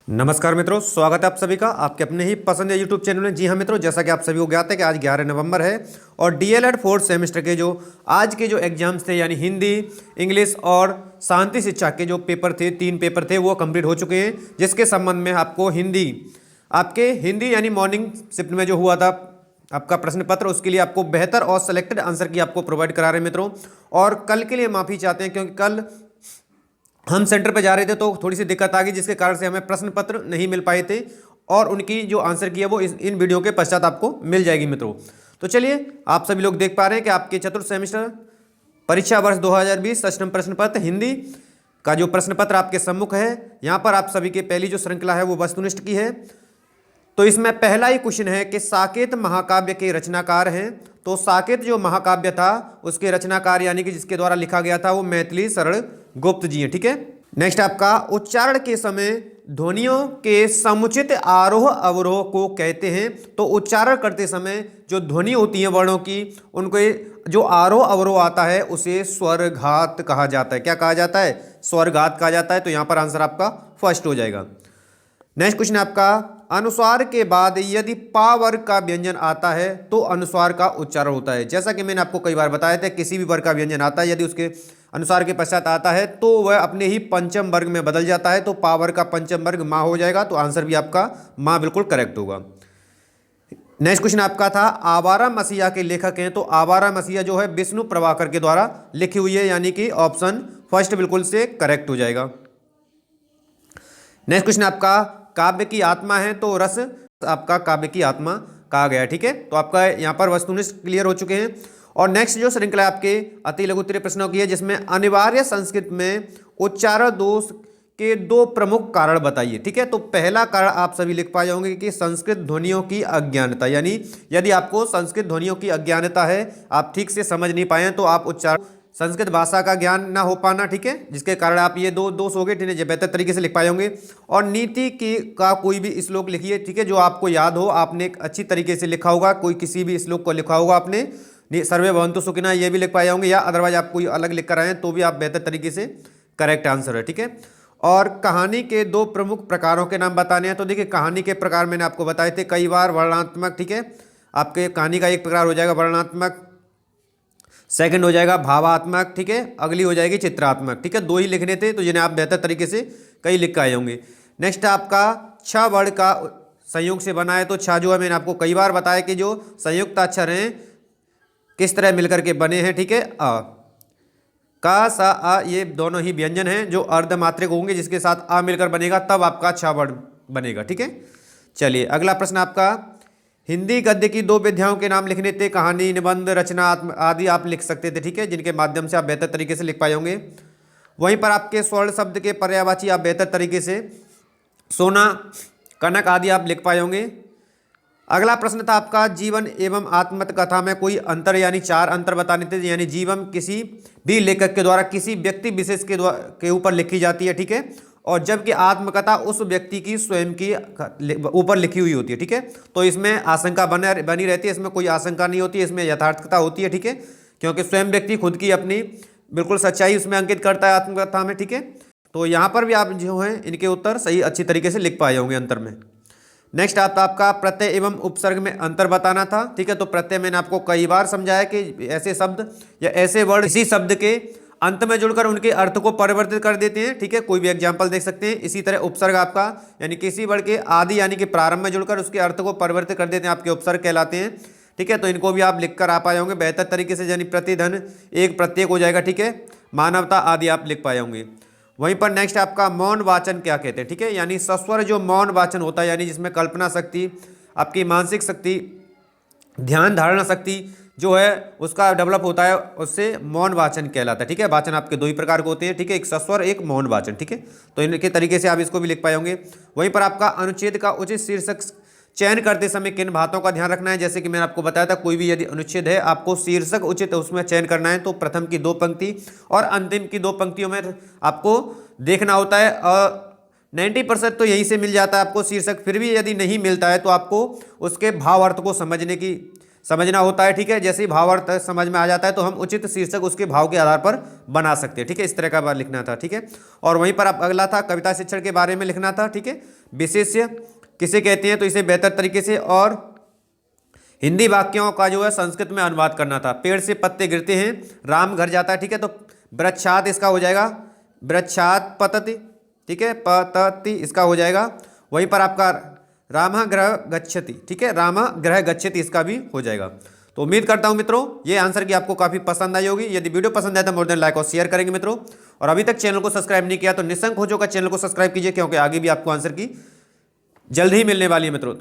नमस्कार मित्रों, स्वागत है आप सभी का आपके अपने ही पसंद है यूट्यूब चैनल में। जी हाँ मित्रों, जैसा कि आप सभी को ज्ञात है कि आज 11 नवंबर है और डीएलएड फोर्थ सेमेस्टर के जो आज के जो एग्जाम्स थे यानी हिंदी, इंग्लिश और शांति शिक्षा के जो पेपर थे, 3 पेपर थे, वो कंप्लीट हो चुके हैं। जिसके संबंध में आपको आपके हिंदी यानी मॉर्निंग शिफ्ट में जो हुआ था आपका प्रश्न पत्र, उसके लिए आपको बेहतर और सिलेक्टेड आंसर की आपको प्रोवाइड करा रहे हैं मित्रों। और कल के लिए माफ़ी चाहते हैं क्योंकि कल हम सेंटर पे जा रहे थे तो थोड़ी सी दिक्कत आ गई, जिसके कारण से हमें प्रश्न पत्र नहीं मिल पाए थे और उनकी जो आंसर की है वो इन वीडियो के पश्चात आपको मिल जाएगी मित्रों। तो चलिए, आप सभी लोग देख पा रहे हैं कि आपके चतुर्थ सेमेस्टर परीक्षा वर्ष 2020 सक्षम प्रश्न पत्र हिंदी का जो प्रश्न पत्र आपके सम्मुख है, यहाँ पर आप सभी के पहली जो श्रृंखला है वो वस्तुनिष्ठ की है। तो इसमें पहला ही क्वेश्चन है कि साकेत महाकाव्य के रचनाकार हैं। तो साकेत जो महाकाव्य था उसके रचनाकार यानी कि जिसके द्वारा लिखा गया था वो मैथिली शरण गुप्त जी हैं। ठीक है, नेक्स्ट आपका उच्चारण के समय ध्वनियों के समुचित आरोह अवरोह को कहते हैं। तो उच्चारण करते समय जो ध्वनि होती है वर्णों की, उनके जो आरोह अवरोह आता है उसे स्वरघात कहा जाता है। क्या कहा जाता है? स्वरघात कहा जाता है। तो यहां पर आंसर आपका फर्स्ट हो जाएगा। नेक्स्ट क्वेश्चन आपका, अनुस्वार के बाद यदि पा वर्ग का व्यंजन आता है तो अनुस्वार का उच्चारण होता है। जैसा कि मैंने आपको कई बार बताया था, किसी भी वर्ग का व्यंजन आता है यदि उसके अनुसार के पश्चात आता है तो वह अपने ही पंचम वर्ग में बदल जाता है। तो पा वर्ग का पंचम वर्ग माँ हो जाएगा। तो आंसर भी आपका माँ बिल्कुल करेक्ट होगा। नेक्स्ट क्वेश्चन आपका था, आवारा मसीहा के लेखक हैं। तो आवारा मसीहा जो है विष्णु प्रभाकर के द्वारा लिखी हुई है, यानी कि ऑप्शन फर्स्ट बिल्कुल से करेक्ट हो जाएगा। नेक्स्ट क्वेश्चन आपका, काव्य की आत्मा है। तो रस आपका काव्य की आत्मा कहा गया है। ठीक है, तो आपका यहाँ पर वस्तुनिष्ठ क्लियर हो चुके हैं। और नेक्स्ट जो श्रृंखला आपके अति लघु उत्तरीय प्रश्नों की है, जिसमें अनिवार्य संस्कृत में उच्चारण दोष के 2 प्रमुख कारण बताइए। ठीक है, तो पहला कारण आप सभी लिख पाए होंगे कि संस्कृत ध्वनियों की अज्ञानता, यानी यदि आपको संस्कृत ध्वनियों की अज्ञानता है, आप ठीक से समझ नहीं पाए तो आप उच्चारण संस्कृत भाषा का ज्ञान ना हो पाना, ठीक है, जिसके कारण आप ये 2 दोष हो गए, ठीक है, बेहतर तरीके से लिख पाए होंगे। और नीति की का कोई भी श्लोक लिखिए, ठीक है, जो आपको याद हो, आपने एक अच्छी तरीके से लिखा होगा, कोई किसी भी श्लोक को लिखा होगा आपने, सर्वे भवन्तु सुखिनः ये भी लिख पाए होंगे, या अदरवाइज आप कोई अलग लिख कर आए तो भी आप बेहतर तरीके से करेक्ट आंसर है। ठीक है, और कहानी के 2 प्रमुख प्रकारों के नाम बताने हैं। तो देखिए, कहानी के प्रकार मैंने आपको बताए थे कई बार, वर्णनात्मक, ठीक है, आपके कहानी का एक प्रकार हो जाएगा वर्णनात्मक, सेकंड हो जाएगा भावात्मक, ठीक है, अगली हो जाएगी चित्रात्मक। ठीक है, 2 ही लिखने थे तो जिन्हें आप बेहतर तरीके से कई लिख के आए होंगे। नेक्स्ट आपका 6 वर्ण का संयोग से बना है। तो 6 जो है मैंने आपको कई बार बताया कि जो संयुक्त अक्षर हैं किस तरह मिलकर के बने हैं। ठीक है, अ का सा आ ये दोनों ही व्यंजन हैं जो अर्धमात्रिक होंगे, जिसके साथ आ मिलकर बनेगा तब आपका 6 वर्ण बनेगा। ठीक है, चलिए अगला प्रश्न आपका, हिंदी गद्य की 2 विधाओं के नाम लिखने थे। कहानी, निबंध, रचना आदि आप लिख सकते थे। ठीक है, जिनके माध्यम से आप बेहतर तरीके से लिख पाए होंगे। वहीं पर आपके स्वर्ण शब्द के पर्यायवाची आप बेहतर तरीके से सोना, कनक आदि आप लिख पाए होंगे। अगला प्रश्न था आपका, जीवन एवं आत्मकथा में कोई अंतर, यानी 4 अंतर बताने थे। यानी जीवन किसी भी लेखक के द्वारा किसी व्यक्ति विशेष के ऊपर लिखी जाती है। ठीक है, और जबकि आत्मकथा उस व्यक्ति की स्वयं की ऊपर लिखी हुई होती है। ठीक है, तो इसमें आशंका बनी रहती है, इसमें कोई आशंका नहीं होती है, इसमें यथार्थता होती है। ठीक है, क्योंकि स्वयं व्यक्ति खुद की अपनी बिल्कुल सच्चाई उसमें अंकित करता है आत्मकथा में। ठीक है, तो यहाँ पर भी आप जो है इनके उत्तर सही अच्छी तरीके से लिख पाए होंगे अंतर में। नेक्स्ट आपका प्रत्यय एवं उपसर्ग में अंतर बताना था। ठीक है, तो प्रत्यय मैंने आपको कई बार समझाया कि ऐसे शब्द या ऐसे वर्ड इसी शब्द के अंत में जुड़कर उनके अर्थ को परिवर्तित कर देते हैं। ठीक है, कोई भी एग्जांपल देख सकते हैं। इसी तरह उपसर्ग आपका यानी किसी वर्ड के आदि यानी कि प्रारंभ में जुड़कर उसके अर्थ को परिवर्तित कर देते हैं, आपके उपसर्ग कहलाते हैं। ठीक है, तो इनको भी आप लिखकर आ पाए होंगे बेहतर तरीके से, यानी प्रतिधन एक प्रत्येक हो जाएगा। ठीक है, मानवता आदि आप लिख पाए होंगे। वहीं पर नेक्स्ट आपका मौन वाचन क्या कहते हैं। ठीक है, यानी सस्वर जो मौन वाचन होता है, यानी जिसमें कल्पना शक्ति, आपकी मानसिक शक्ति, ध्यान धारणा शक्ति जो है उसका डेवलप होता है, उससे मौन वाचन कहलाता है। ठीक है, वाचन आपके 2 ही प्रकार के होते हैं। ठीक है, एक सस्वर, एक मौन वाचन। ठीक है, तो इनके तरीके से आप इसको भी लिख पाए होंगे। वहीं पर आपका अनुच्छेद का उचित शीर्षक चयन करते समय किन बातों का ध्यान रखना है। जैसे कि मैंने आपको बताया था, कोई भी यदि अनुच्छेद है, आपको शीर्षक उचित उसमें चयन करना है। तो प्रथम की 2 पंक्ति और अंतिम की 2 पंक्तियों में आपको देखना होता है। 90% तो यहीं से मिल जाता है आपको शीर्षक। फिर भी यदि नहीं मिलता है तो आपको उसके भाव अर्थ को समझने की समझना होता है, ठीक है। जैसे ही भावार्थ समझ में आ जाता है तो हम उचित शीर्षक उसके भाव के आधार पर बना सकते हैं, ठीक है। इस तरह का बात लिखना था, ठीक है। और वहीं पर आप अगला था कविता शिक्षण के बारे में लिखना था, ठीक है। विशेष्य किसे कहते हैं तो इसे बेहतर तरीके से, और हिंदी वाक्यों का जो है संस्कृत में अनुवाद करना था। पेड़ से पत्ते गिरते हैं, राम घर जाता है, ठीक है। तो वृक्षात इसका हो जाएगा वृक्षात पतति, ठीक है, पतति इसका हो जाएगा। वहीं पर आपका रामः गृह गच्छति, ठीक है, रामः गृह गच्छति इसका भी हो जाएगा। तो उम्मीद करता हूं मित्रों ये आंसर की आपको काफी पसंद आई होगी। यदि वीडियो पसंद आए तो मोर देन लाइक और शेयर करेंगे मित्रों। और अभी तक चैनल को सब्सक्राइब नहीं किया तो निःसंकोच होकर चैनल को सब्सक्राइब कीजिए, क्योंकि आगे भी आपको आंसर की जल्द ही मिलने वाली है मित्रों।